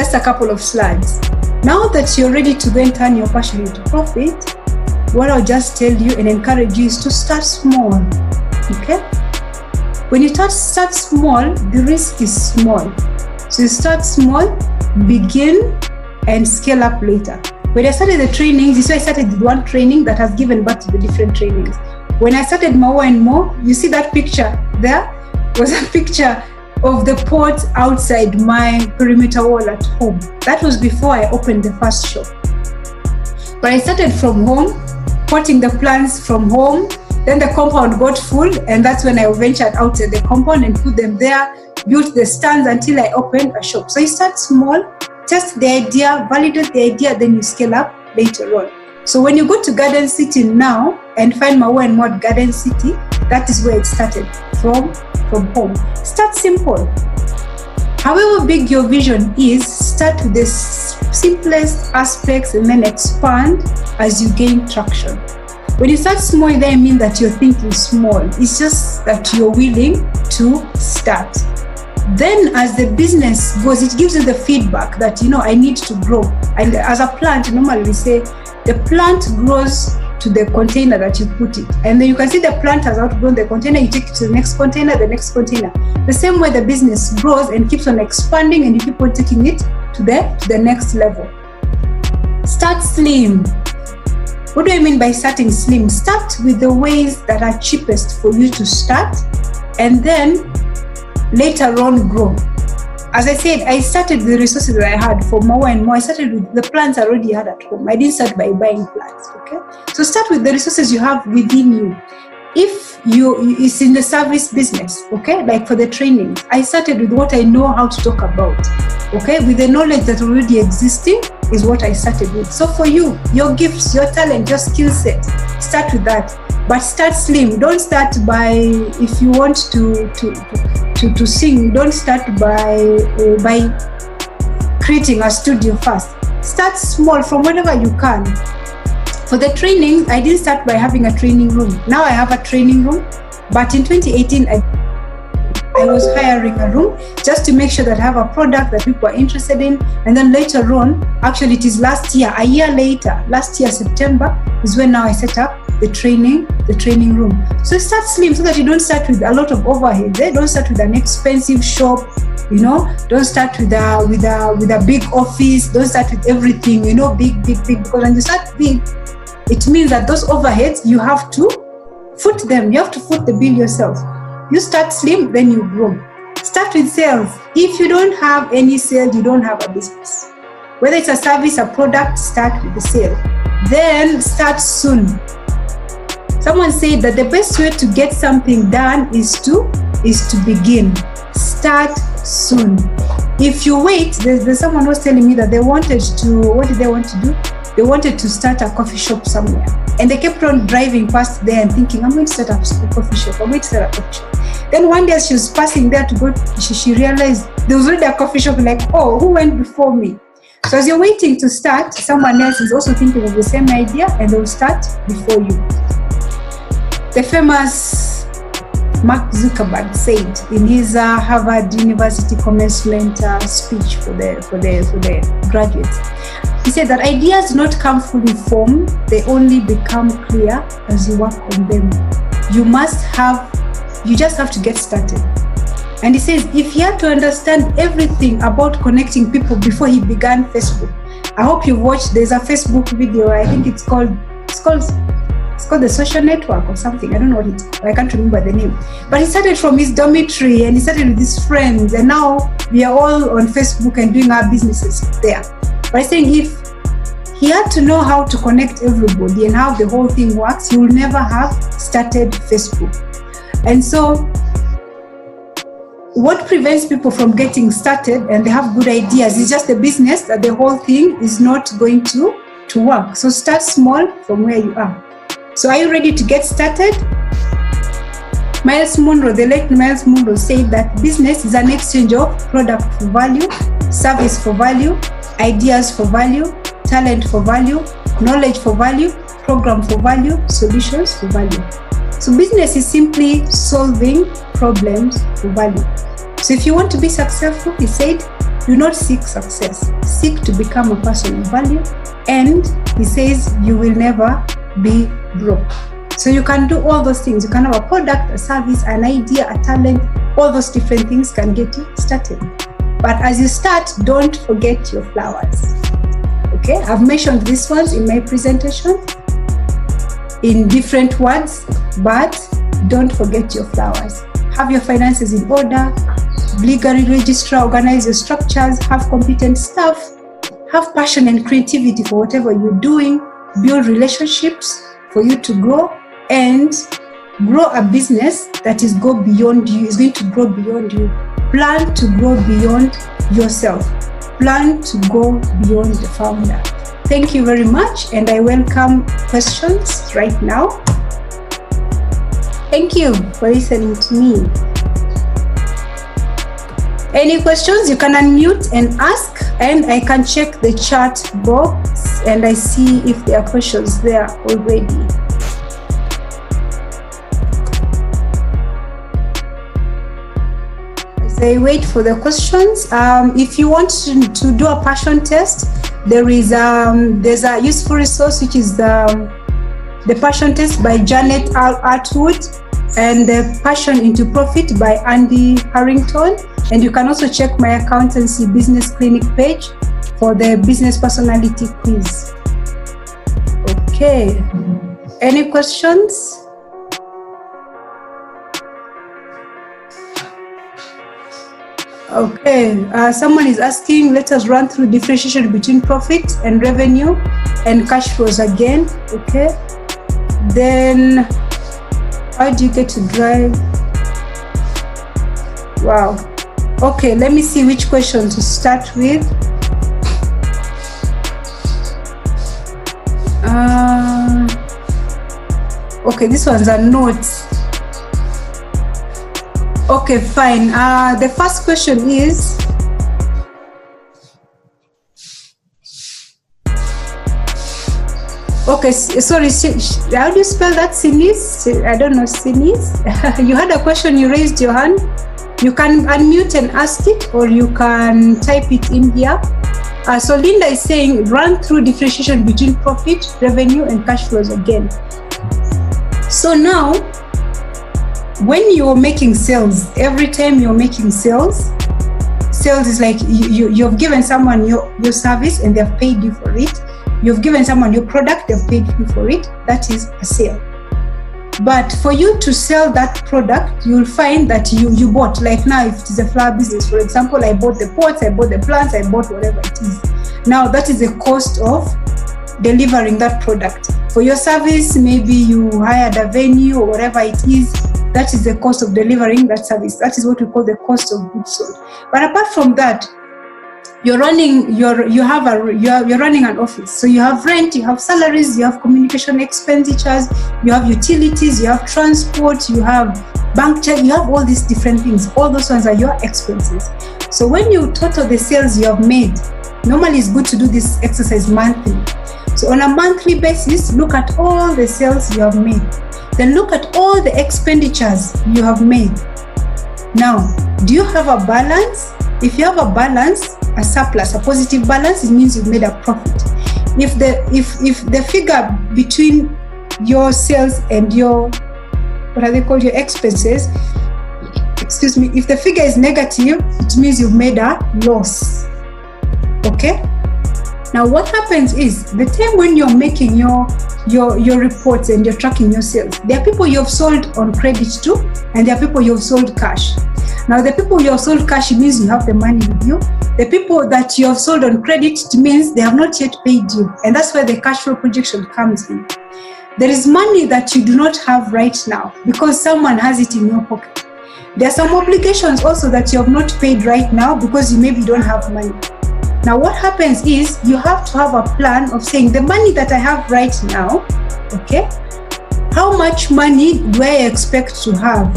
just a couple of slides. Now that you're ready to go and turn your passion into profit, what I'll just tell you and encourage you is to start small. Okay? When you start small, the risk is small. So you start small, begin, and scale up later. When I started the trainings, this way I started with one training that has given birth to the different trainings. When I started More and More, you see that picture there was a picture of the pot outside my perimeter wall at home. That was before I opened the first shop. But I started from home, potting the plants from home. Then the compound got full, and that's when I ventured outside the compound and put them there, built the stands until I opened a shop. So you start small, test the idea, validate the idea, then you scale up later on. So when you go to Garden City now and find More and More Garden City, that is where it started, from home. Start simple. However big your vision is, start with the simplest aspects and then expand as you gain traction. When you start small, it doesn't mean that you're thinking small. It's just that you're willing to start. Then as the business goes, it gives you the feedback that, I need to grow. And as a plant, normally we say the plant grows to the container that you put it. And then you can see the plant has outgrown the container, you take it to the next container, the next container. The same way the business grows and keeps on expanding, and you keep on taking it to the next level. Start slim. What do I mean by starting slim? Start with the ways that are cheapest for you to start, and then later on grow. As I said, I started with the resources that I had for More and More. I started with the plants I already had at home. I didn't start by buying plants, okay? So start with the resources you have within you. If it's in the service business, okay, like for the training, I started with what I know how to talk about, okay, with the knowledge that already existing is what I started with. So for you, your gifts, your talent, your skill set, start with that. But start slim. Don't start by, if you want to sing, don't start by creating a studio first. Start small from whenever you can. For the training, I didn't start by having a training room. Now I have a training room, but in 2018, I was hiring a room just to make sure that I have a product that people are interested in. And then later on, actually it is last year, a year later, last year, September, is when now I set up the training room. So start slim so that you don't start with a lot of overhead. Don't start with an expensive shop, don't start with a big office, don't start with everything, big, because when you start big, it means that those overheads, you have to foot them. You have to foot the bill yourself. You start slim, then you grow. Start with sales. If you don't have any sales, you don't have a business. Whether it's a service, a product, start with the sale. Then start soon. Someone said that the best way to get something done is to begin. Start soon. If you wait, there's someone who was telling me that what did they want to do? They wanted to start a coffee shop somewhere. And they kept on driving past there and thinking, I'm going to start a coffee shop. Then one day she was passing there to go, she realized there was already a coffee shop, like, oh, who went before me? So as you're waiting to start, someone else is also thinking of the same idea and they'll start before you. The famous Mark Zuckerberg said in his Harvard University commencement speech for the graduates, he said that ideas do not come fully formed, they only become clear as you work on them. You just have to get started. And he says, if he had to understand everything about connecting people before he began Facebook, I hope you watched, there's a Facebook video, I think it's called The Social Network or something. I don't know what it's called. I can't remember the name. But he started from his dormitory and he started with his friends, and now we are all on Facebook and doing our businesses there. But I'm saying if he had to know how to connect everybody and how the whole thing works, he would never have started Facebook. And so what prevents people from getting started and they have good ideas is just the business that the whole thing is not going to work. So start small from where you are. So are you ready to get started? The late Miles Monroe said that business is an exchange of product for value, service for value, ideas for value, talent for value, knowledge for value, program for value, solutions for value. So business is simply solving problems for value. So if you want to be successful, he said, do not seek success. Seek to become a person of value. And he says you will never be broke. So you can do all those things. You can have a product, a service, an idea, a talent. All those different things can get you started. But as you start, don't forget your flowers. Okay, I've mentioned these ones in my presentation in different words, but don't forget your flowers. Have your finances in order, legally register, organize your structures, have competent staff, have passion and creativity for whatever you're doing, build relationships for you to grow, and grow a business that is going to grow beyond you. Plan to grow beyond yourself. Plan to go beyond the founder. Thank you very much, and I welcome questions right now. Thank you for listening to me. Any questions, you can unmute and ask, and I can check the chat box and I see if there are questions there already. As I wait for the questions, if you want to do a passion test, there's a useful resource, which is the passion test by Janet Atwood and the Passion into Profit by Andy Harrington. And you can also check my accountancy business clinic page for the business personality quiz. Okay, any questions? Okay, someone is asking, let us run through differentiation between profit and revenue and cash flows again. Okay, then how do you get to drive? Wow. Okay, let me see which question to start with. Okay, this one's a note. Okay, fine. The first question is, okay, sorry, how do you spell that? Sinis? I don't know, Sinis. You had a question, you raised your hand. You can unmute and ask it, or you can type it in here. So Linda is saying, run through differentiation between profit, revenue, and cash flows again. So now, when you're making sales, every time you're making sales is like you've given someone your service and they've paid you for it. You've given someone your product, they've paid you for it. That is a sale. But for you to sell that product, you'll find that you bought, like now, if it is a flower business, for example, I bought the pots, I bought the plants, I bought whatever it is. Now that is the cost of delivering that product. For your service, maybe you hired a venue or whatever it is, that is the cost of delivering that service. That is what we call the cost of goods sold. But apart from that, you're running an office. So you have rent, you have salaries, you have communication expenditures, you have utilities, you have transport, you have bank check, you have all these different things. All those ones are your expenses. So when you total the sales you have made, normally it's good to do this exercise monthly. So on a monthly basis, look at all the sales you have made. Then look at all the expenditures you have made. Now, do you have a balance? If you have a balance, a surplus, a positive balance, it means you've made a profit. If the figure between your sales and your, what are they called, your expenses, excuse me, if the figure is negative, it means you've made a loss. Okay? Now what happens is, the time when you're making your reports and you're tracking your sales, there are people you've sold on credit to, and there are people you've sold cash. Now the people you have sold cash, it means you have the money with you. The people that you have sold on credit, it means they have not yet paid you, and that's where the cash flow projection comes in. There is money that you do not have right now because someone has it in your pocket. There are some obligations also that you have not paid right now because you maybe don't have money. Now what happens is, you have to have a plan of saying, the money that I have right now, okay, how much money do I expect to have?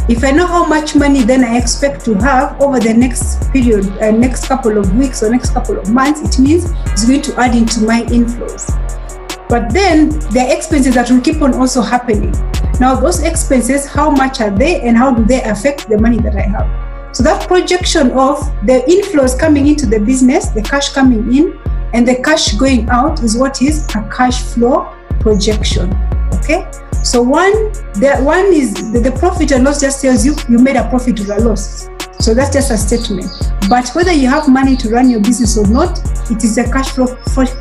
If I know how much money then I expect to have over the next period, next couple of weeks or next couple of months, it means it's going to add into my inflows. But then there are expenses that will keep on also happening. Now those expenses, how much are they and how do they affect the money that I have? So that projection of the inflows coming into the business, the cash coming in, and the cash going out is what is a cash flow projection. Okay, so one is the profit and loss just tells you made a profit or a loss. So that's just a statement. But whether you have money to run your business or not, it is a cash flow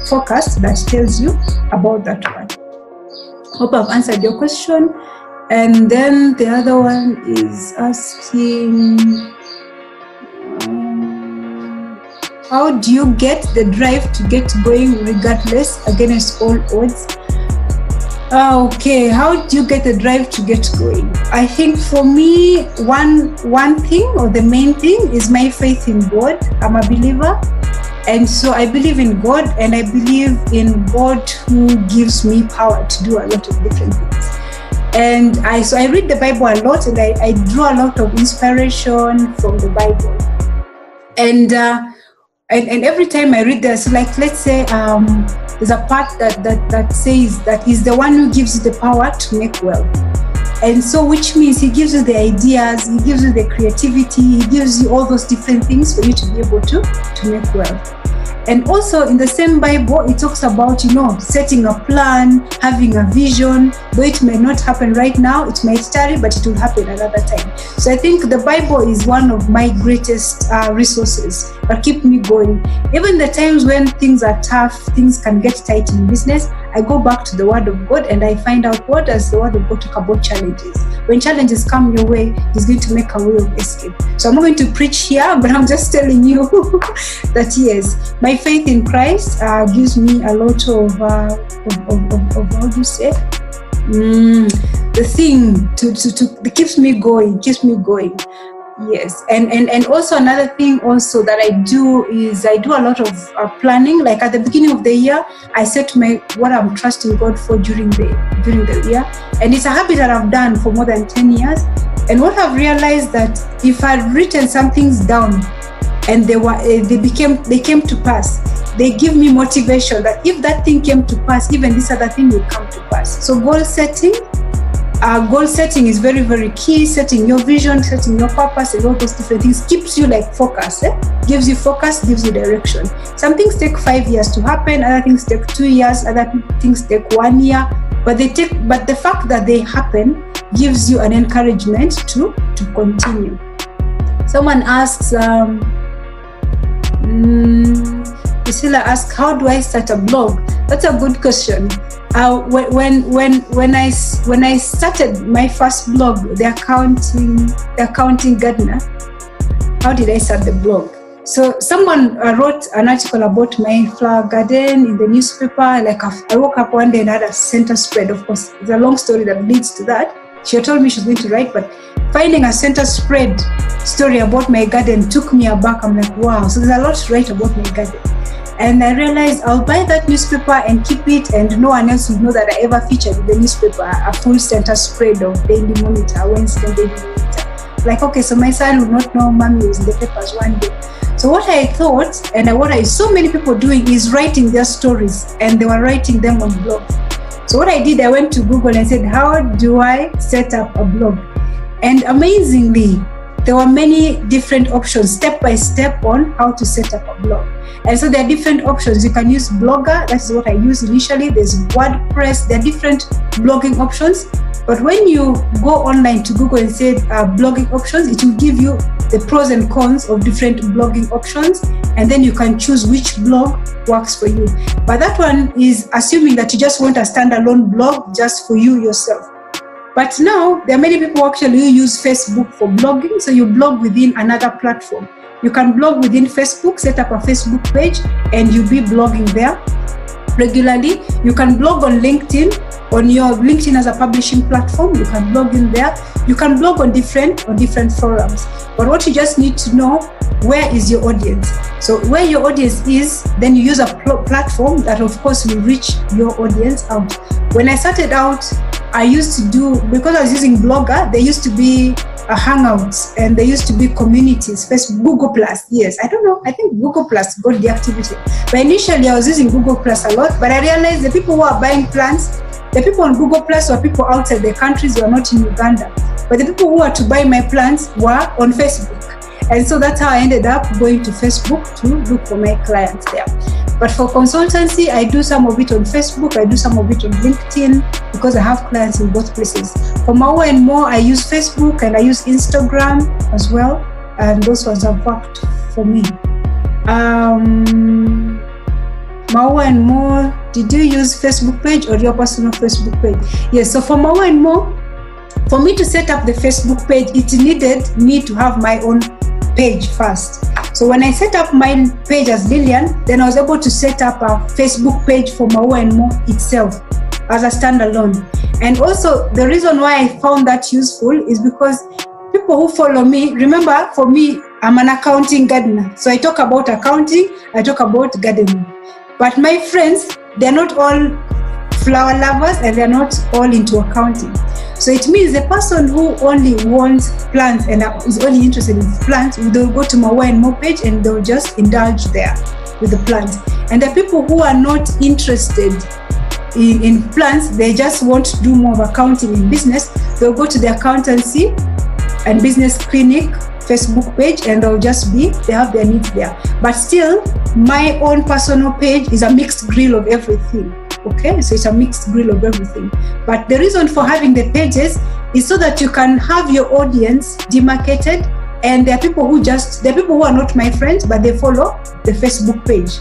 forecast that tells you about that one. Hope I've answered your question. And then the other one is asking, how do you get the drive to get going regardless, against all odds? Okay, how do you get the drive to get going? I think for me, one thing, or the main thing, is my faith in God. I'm a believer, and so I believe in God, and I believe in God who gives me power to do a lot of different things. And I read the Bible a lot, and I draw a lot of inspiration from the Bible. And every time I read this, like, let's say there's a part that says that He's the one who gives you the power to make wealth. And so, which means He gives you the ideas, He gives you the creativity, He gives you all those different things for you to be able to make wealth. And also in the same Bible, it talks about, setting a plan, having a vision. Though it may not happen right now, it might tarry, but it will happen another time. So I think the Bible is one of my greatest resources that keep me going. Even the times when things are tough, things can get tight in business, I go back to the Word of God and I find out, what does the Word of God talk about challenges? When challenges come your way, He's going to make a way of escape. So I'm not going to preach here, but I'm just telling you that yes, my faith in Christ gives me a lot of how do you say? The thing that keeps me going. Yes, and also another thing also that I do is I do a lot of planning. Like at the beginning of the year, I set what I'm trusting God for during the year, and it's a habit that I've done for more than 10 years. And what I've realized, that if I've written some things down and they came to pass, they give me motivation that if that thing came to pass, even this other thing will come to pass. So goal setting is very, very key. Setting your vision, setting your purpose, and all those different things keeps you like focused. Gives you focus, gives you direction. Some things take 5 years to happen, other things take 2 years, other things take 1 year. But the fact that they happen gives you an encouragement to continue. Someone asks, Priscilla asks, how do I start a blog? That's a good question. When I started my first blog, the accounting gardener, how did I start the blog? So someone wrote an article about my flower garden in the newspaper. Like I woke up one day and had a center spread. Of course, it's a long story that leads to that. She told me she was going to write, but finding a center spread story about my garden took me aback. I'm like, wow, so there's a lot to write about my garden. And I realized I'll buy that newspaper and keep it, and no one else will know that I ever featured in the newspaper a full center spread of Daily Monitor, Wednesday Daily Monitor. Like, okay, so my son will not know Mommy was in the papers one day. So what I thought, and what I saw many people doing, is writing their stories, and they were writing them on blogs. So what I did, I went to Google and said, how do I set up a blog? And amazingly, there were many different options, step by step, on how to set up a blog. And so there are different options. You can use Blogger. That's what I used initially. There's WordPress. There are different blogging options. But when you go online to Google and say blogging options, it will give you the pros and cons of different blogging options. And then you can choose which blog works for you. But that one is assuming that you just want a standalone blog just for you yourself. But now there are many people actually who use Facebook for blogging. So you blog within another platform. You can blog within Facebook, set up a Facebook page, and you'll be blogging there regularly. You can blog on LinkedIn. On your LinkedIn as a publishing platform, you can blog in there. You can blog on different forums. But what you just need to know, where is your audience? So where your audience is, then you use a platform that of course will reach your audience out. When I started out, I used to do, because I was using Blogger, there used to be Hangouts, and there used to be communities, Facebook, Google Plus. Yes, I don't know. I think Google Plus got the activity. But initially I was using Google Plus a lot, but I realized the people who are buying plans, the people on Google Plus were people outside the countries, who are not in Uganda. But the people who were to buy my plans were on Facebook. And so that's how I ended up going to Facebook to look for my clients there. But for consultancy, I do some of it on Facebook, I do some of it on LinkedIn, because I have clients in both places. For Maua and More, I use Facebook and I use Instagram as well, and those ones have worked for me. Maua and More, did you use Facebook page or your personal Facebook page? Yes, so for Maua and More, for me to set up the Facebook page, it needed me to have my own page first. So when I set up my page as Lilian, then I was able to set up a Facebook page for Maua and More itself as a standalone. And also the reason why I found that useful is because people who follow me, remember, for me, I'm an accounting gardener. So I talk about accounting, I talk about gardening. But my friends, they're not all flower lovers and they're not all into accounting. So it means the person who only wants plants and is only interested in plants, they'll go to Maua and More page and they'll just indulge there with the plants. And the people who are not interested in plants, they just want to do more of accounting in business, they'll go to the accountancy and business clinic Facebook page and they have their needs there. But still, my own personal page is a mixed grill of everything. Okay, so it's a mixed grill of everything. But the reason for having the pages is so that you can have your audience demarcated, and there are people who are not my friends, but they follow the Facebook page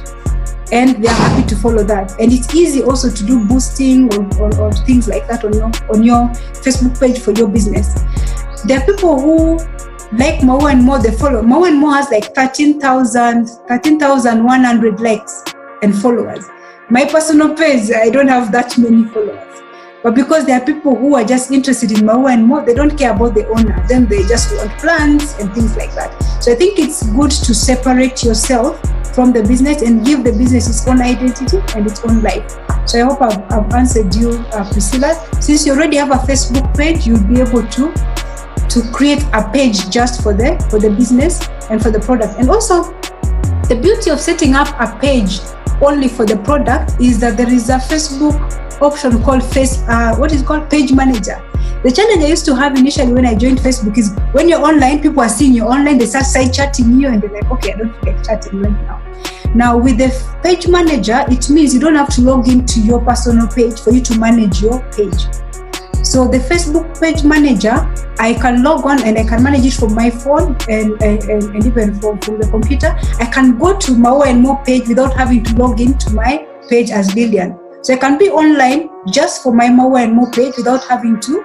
and they are happy to follow that. And it's easy also to do boosting or things like that on your Facebook page for your business. There are people who like Maua and More, they follow. Maua and More has like 13,100 likes and followers. My personal page, I don't have that many followers. But because there are people who are just interested in Maua and More, they don't care about the owner. Then they just want plants and things like that. So I think it's good to separate yourself from the business and give the business its own identity and its own life. So I hope I've answered you, Priscilla. Since you already have a Facebook page, you'll be able to create a page just for the business and for the product. And also, the beauty of setting up a page only for the product is that there is a Facebook option called Page Manager. The challenge I used to have initially when I joined Facebook is when you're online, people are seeing you online, they start side chatting you and they're like, okay, I don't feel like chatting right now. Now with the Page Manager, it means you don't have to log into your personal page for you to manage your page. So the Facebook Page Manager, I can log on and I can manage it from my phone and even from the computer. I can go to Maua and More page without having to log into my page as Lilian. So I can be online just for my Maua and More page without having to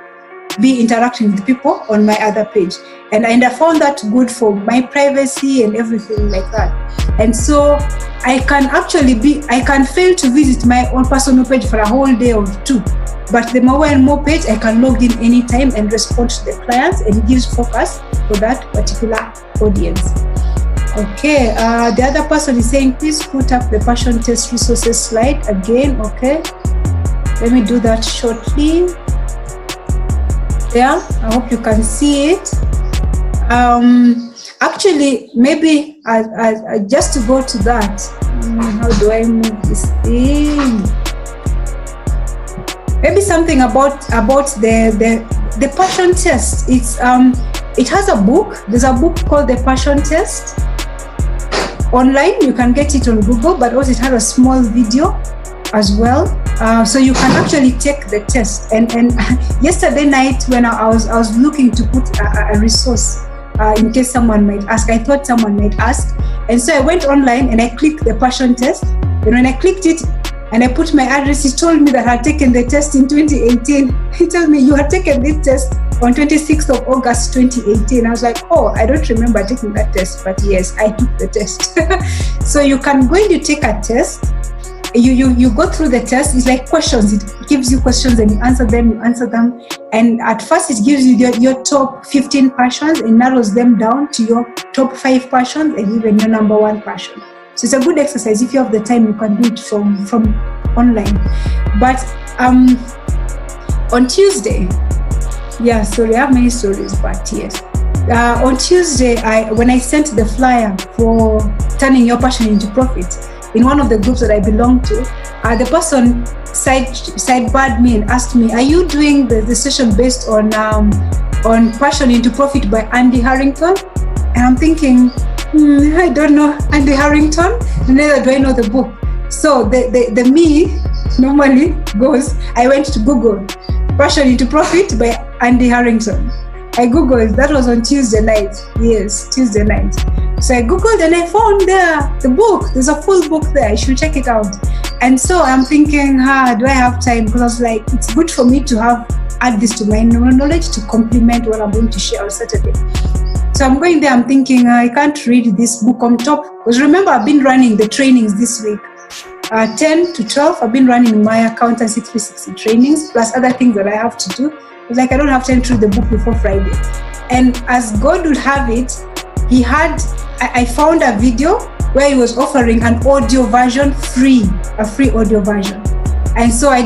be interacting with people on my other page. And I found that good for my privacy and everything like that. And so I can fail to visit my own personal page for a whole day or two. But the Maua and More page, I can log in anytime and respond to the clients, and it gives focus for that particular audience. Okay, the other person is saying, please put up the passion test resources slide again. Okay, let me do that shortly. There, I hope you can see it. Actually, maybe I just to go to that. How do I move this thing? Maybe something about the passion test. It has a book. There's a book called The Passion Test. Online, you can get it on Google, but also it has a small video as well. So you can actually take the test. And yesterday night when I was looking to put a resource in case someone might ask, I thought someone might ask. And so I went online and I clicked the passion test. And when I clicked it and I put my address, it told me that I had taken the test in 2018. It told me you had taken this test on 26th of August 2018. I was like, oh, I don't remember taking that test, but yes, I took the test. So you can go and you take a test. You go through the test. It's like questions. It gives you questions and you answer them. And at first it gives you your top 15 passions and narrows them down to your top 5 passions and even your number 1 passion. So it's a good exercise. If you have the time, you can do it from online. But on Tuesday, I have many stories, but yes. On Tuesday, when I sent the flyer for turning your passion into profit, in one of the groups that I belong to, the person sidebarred me and asked me, are you doing the session based on Passion into Profit by Andy Harrington? And And I'm thinking, I don't know Andy Harrington, neither do I know the book. So the me normally goes, I went to Google, Passion to Profit by Andy Harrington. I Googled, that was on Tuesday night. Yes, Tuesday night. So I Googled and I found there the book. There's a full book there. I should check it out. And so I'm thinking, do I have time? Because I was like, it's good for me to add this to my knowledge to complement what I'm going to share on Saturday. So I'm going there, I'm thinking, I can't read this book on top. Because remember, I've been running the trainings this week. 10 to 12, I've been running my accountancy 360 trainings, plus other things that I have to do. It's like I don't have time to read the book before Friday. And as God would have it, I found a video where he was offering an audio version free, a free audio version. And so I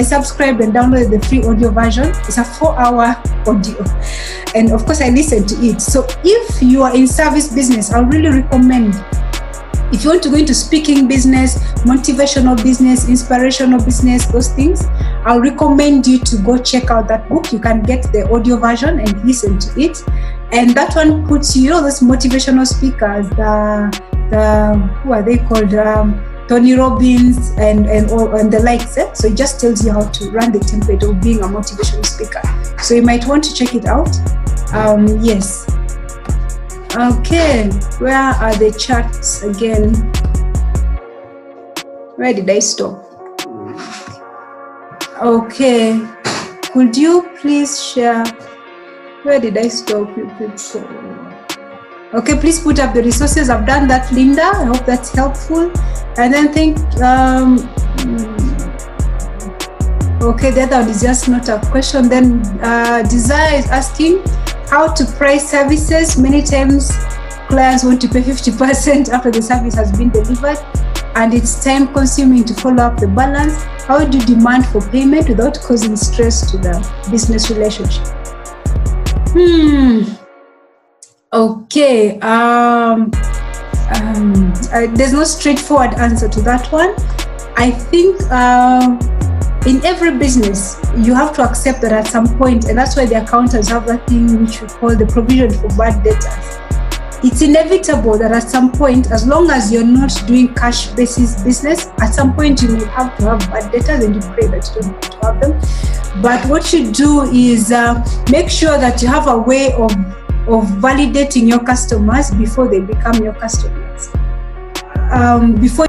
subscribed and downloaded the free audio version. It's a 4-hour audio. And of course I listened to it. So if you are in service business, I really recommend, if you want to go into speaking business, motivational business, inspirational business, those things, I'll recommend you to go check out that book. You can get the audio version and listen to it. And that one puts you, those motivational speakers, who are they called? Tony Robbins and the likes. So it just tells you how to run the template of being a motivational speaker. So you might want to check it out. Yes. Okay, where are the charts again? Where did I stop? Okay, could you please share? Where did I stop? Okay, please put up the resources. I've done that, Linda. I hope that's helpful. And then okay, the other one is just not a question. Then Desire is asking how to price services. Many times clients want to pay 50% after the service has been delivered, and it's time consuming to follow up the balance. How do you demand for payment without causing stress to the business relationship? Okay, there's no straightforward answer to that one. I think in every business, you have to accept that at some point, and that's why the accountants have that thing which we call the provision for bad debtors. It's inevitable that at some point, as long as you're not doing cash basis business, at some point you may have to have bad debtors, and you pray that you don't have to have them. But what you do is make sure that you have a way of validating your customers before they become your customers. Before